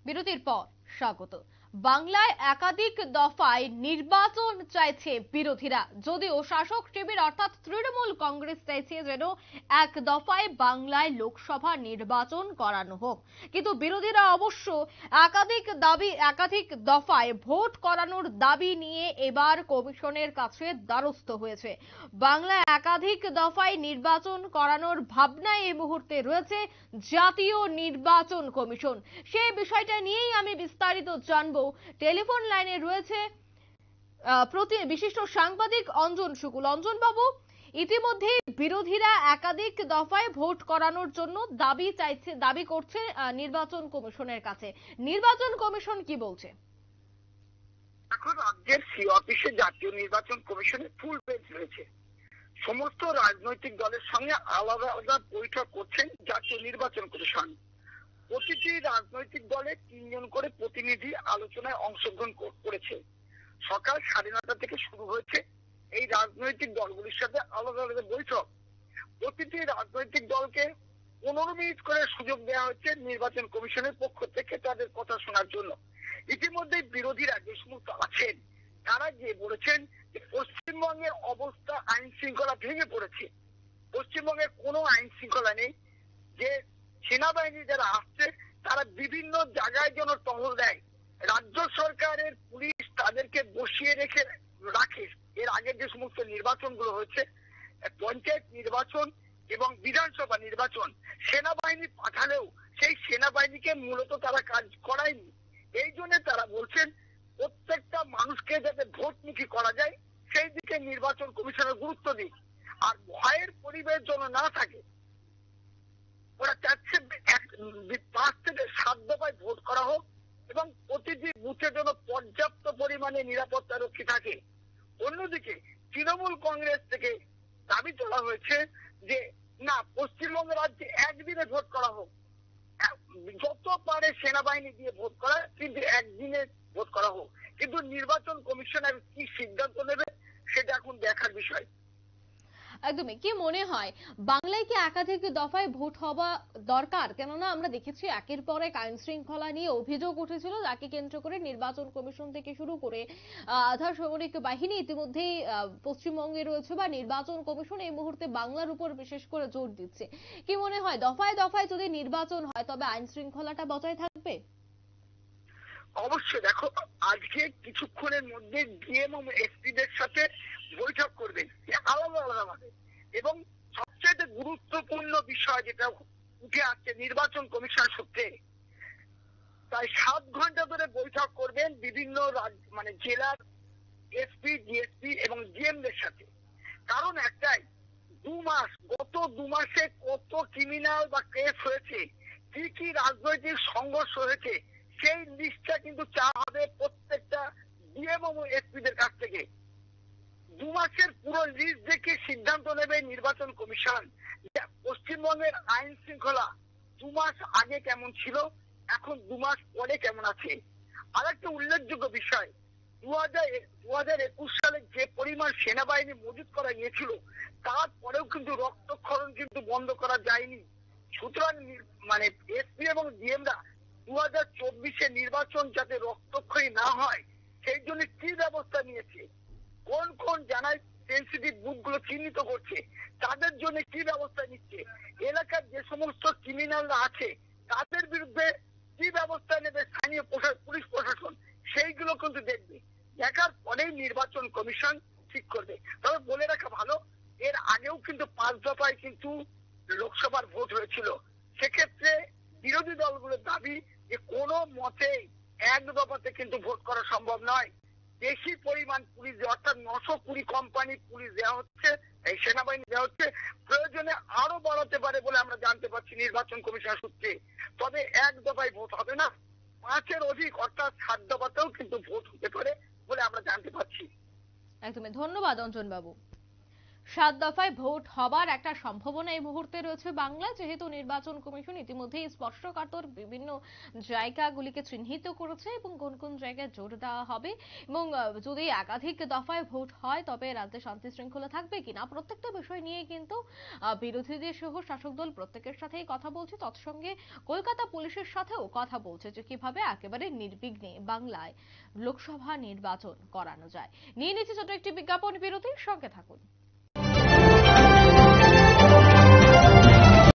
বিরতির পর স্বাগত। বাংলায় একাধিক দফায় নির্বাচন চাইছে বিরোধীরা, যদিও শাসক শিবির অর্থাৎ তৃণমূল কংগ্রেস চাইছে যেন এক দফায় বাংলায় লোকসভা নির্বাচন করানো হোক, কিন্তু বিরোধীরা অবশ্য একাধিক দাবি একাধিক দফায় ভোট করানোর দাবি নিয়ে এবার কমিশনের কাছে দ্বারস্থ হয়েছে। বাংলায় একাধিক দফায় নির্বাচন করানোর ভাবনায় এই মুহূর্তে রয়েছে জাতীয় নির্বাচন কমিশন। সেই বিষয়টা নিয়েই আমি বিস্তারিত জানবো। টেলিফোন লাইনে রয়েছে বিশিষ্ট সাংবাদিক অঞ্জন শুকুল। অঞ্জন বাবু, ইতিমধ্যে বিরোধীরা একাধিক দফায় ভোট করানোর জন্য দাবি করছে নির্বাচন কমিশনের কাছে। নির্বাচন কমিশন কি বলছে? এখন রাজ্যের অফিসে জাতীয় নির্বাচন কমিশনের ফুল বেঞ্চ রয়েছে। সমস্ত রাজনৈতিক দলের সঙ্গে আলাদা আলাদা বৈঠক করছেন জাতীয় নির্বাচন কমিশন। প্রতিটি রাজনৈতিক দলে 3 জন করে প্রতিনিধি আলোচনায় অংশগ্রহণ করেছে। সকাল 9:30 থেকে শুরু হয়েছে এই রাজনৈতিক দলগুলির সাথে আলাদা আলাদা বৈঠক। প্রতিটি রাজনৈতিক দলকে 15 মিনিট করে সুযোগ দেওয়া হচ্ছে নির্বাচন কমিশনের পক্ষ থেকে তাদের কথা শোনার জন্য। ইতিমধ্যে বিরোধীরা যে সমস্ত আছেন তারা গিয়ে বলেছেন যে পশ্চিমবঙ্গের অবস্থা আইন শৃঙ্খলা ভেঙে পড়েছে। পশ্চিমবঙ্গের কোনো আইন শৃঙ্খলা নেই। যে সেনাবাহিনী যারা আসছে তারা বিভিন্ন জায়গায় যেন টহল দেয়। রাজ্য সরকারের পুলিশ তাদেরকে বসিয়ে রাখে। এর আগে যে সমস্ত নির্বাচনগুলো হয়েছে, পঞ্চায়েত নির্বাচন এবং বিধানসভা নির্বাচন, সেনাবাহিনী পাঠালেও সেই সেনাবাহিনীকে মূলত তারা কাজ করায়নি। এই জন্য তারা বলছেন প্রত্যেকটা মানুষকে যাতে ভোটমুখী করা যায় সেই দিকে নির্বাচন কমিশনের গুরুত্ব দিক, আর ভয়ের পরিবেশ যেন না থাকে। ওরা চাচ্ছে 5 থেকে 7 দফায় ভোট করা হোক এবং প্রতিটি বুথে যেন পর্যাপ্ত পরিমাণে নিরাপত্তা রক্ষী থাকে। অন্যদিকে তৃণমূল কংগ্রেস থেকে দাবি তোলা হয়েছে যে না, পশ্চিমবঙ্গ রাজ্যে একদিনে ভোট করা হোক, যত পারে সেনাবাহিনী দিয়ে ভোট করা, কিন্তু একদিনে ভোট করা হোক। কিন্তু নির্বাচন কমিশনের কি সিদ্ধান্ত নেবে সেটা এখন দেখার বিষয়। একদমই। কি মনে হয়, বাংলায় কি একাধিক দফায় ভোট হওয়া দরকার? কেননা আমরা দেখেছি একের পর এক আইন শৃঙ্খলা নিয়ে অভিযোগ উঠেছিল, যাকে কেন্দ্র করে নির্বাচন কমিশন থেকে শুরু করে আধা সামরিক বাহিনী ইতিমধ্যেই পশ্চিমবঙ্গে রয়েছে, বা নির্বাচন কমিশন এই মুহূর্তে বাংলার উপর বিশেষ করে জোর দিচ্ছে। কি মনে হয়, দফায় দফায় যদি নির্বাচন হয় তবে আইন শৃঙ্খলাটা বজায় থাকবে? অবশ্যই। দেখো, আজকে কিছুক্ষণের মধ্যে ডিএম ও এসপিদের সাথে বৈঠক করবেন আলাদা আলাদা ভাবে, এবং সবচেয়ে গুরুত্বপূর্ণ বিষয় যেটা উঠে আসছে নির্বাচন কমিশন সূত্রে, প্রায় 7 ঘন্টা ধরে বৈঠক করবেন বিভিন্ন জেলার এসপি, ডিএসপি এবং ডিএমদের সাথে। কারণ একটাই, গত 2 মাসে কত ক্রিমিনাল বা কেস হয়েছে, কি কি রাজনৈতিক সংঘর্ষ হয়েছে, সেই লিস্টটা কিন্তু চাওয়া হবে প্রত্যেকটা ডিএম ও এসপিদের কাছ থেকে। 2 মাসের পুরো লিস্ট দেখে সিদ্ধান্ত নেবে নির্বাচন কমিশন যে পশ্চিমবঙ্গের আইন শৃঙ্খলা 2 মাস আগে কেমন ছিল, এখন 2 মাস পরে কেমন আছে। আরেকটা উল্লেখযোগ্য বিষয়, 2021 সালে যে পরিমাণ সেনাবাহিনী মজুত করা গিয়েছিল, তারপরেও কিন্তু রক্তক্ষরণ কিন্তু বন্ধ করা যায়নি। সুতরাং এসপি এবং ডিএমরা 2024 নির্বাচন যাতে রক্তক্ষয়ী না হয় সেই জন্য কি ব্যবস্থা নিয়েছে, কোন কোন জায়গায় সেন্সিটিভ বুথগুলো চিহ্নিত করছে, তাদের জন্য কি ব্যবস্থা নিচ্ছে, এলাকার যে সমস্ত ক্রিমিনালরা আছে তাদের বিরুদ্ধে কি ব্যবস্থা নেবে স্থানীয় পুলিশ প্রশাসন, সেইগুলো কিন্তু দেখবে। দেখার পরেই নির্বাচন কমিশন ঠিক করবে। তবে বলে রাখা ভালো, এর আগেও কিন্তু 5 দফায় কিন্তু লোকসভার ভোট হয়েছিল। সেক্ষেত্রে বিরোধী দলগুলোর দাবি যে কোনো মতেই 1 দফাতে কিন্তু ভোট করা সম্ভব নয়। বেশি পরিমাণ পুলিশ, অর্থাৎ 920 কোম্পানি পুলিশ দেওয়া হচ্ছে, এই সেনাবাহিনী দেওয়া হচ্ছে, প্রয়োজনে আরো বাড়াতে পারে বলে আমরা জানতে পারছি নির্বাচন কমিশন সূত্রে। তবে 1 দফায় ভোট হবে না, 5-এর অধিক অর্থাৎ 7 দফাতেও কিন্তু ভোট হতে পারে বলে আমরা জানতে পারছি। একদমই। ধন্যবাদ অঞ্জন বাবু। 7 দফায় ভোট হবার একটা সম্ভাবনা এই মুহূর্তে রয়েছে বাংলায়, যেহেতু নির্বাচন কমিশন ইতিমধ্যেই স্পষ্টকাতর বিভিন্ন জায়গাগুলিকে চিহ্নিত করেছে এবং কোন কোন জায়গায় জোর দেওয়া হবে এবং যদি একাধিক দফায় ভোট হয় তবে রাজ্যে শান্তি শৃঙ্খলা থাকবে কিনা, প্রত্যেকটা বিষয় নিয়ে কিন্তু বিরোধীদের সহ শাসক দল প্রত্যেকের সাথেই কথা বলছে। তৎসঙ্গে কলকাতা পুলিশের সাথেও কথা বলছে যে কিভাবে একেবারে নির্বিঘ্নে বাংলায় লোকসভা নির্বাচন করানো যায়। নিয়ে নিচ্ছে ছোট একটি বিজ্ঞাপন বিরতির, সঙ্গে থাকুন।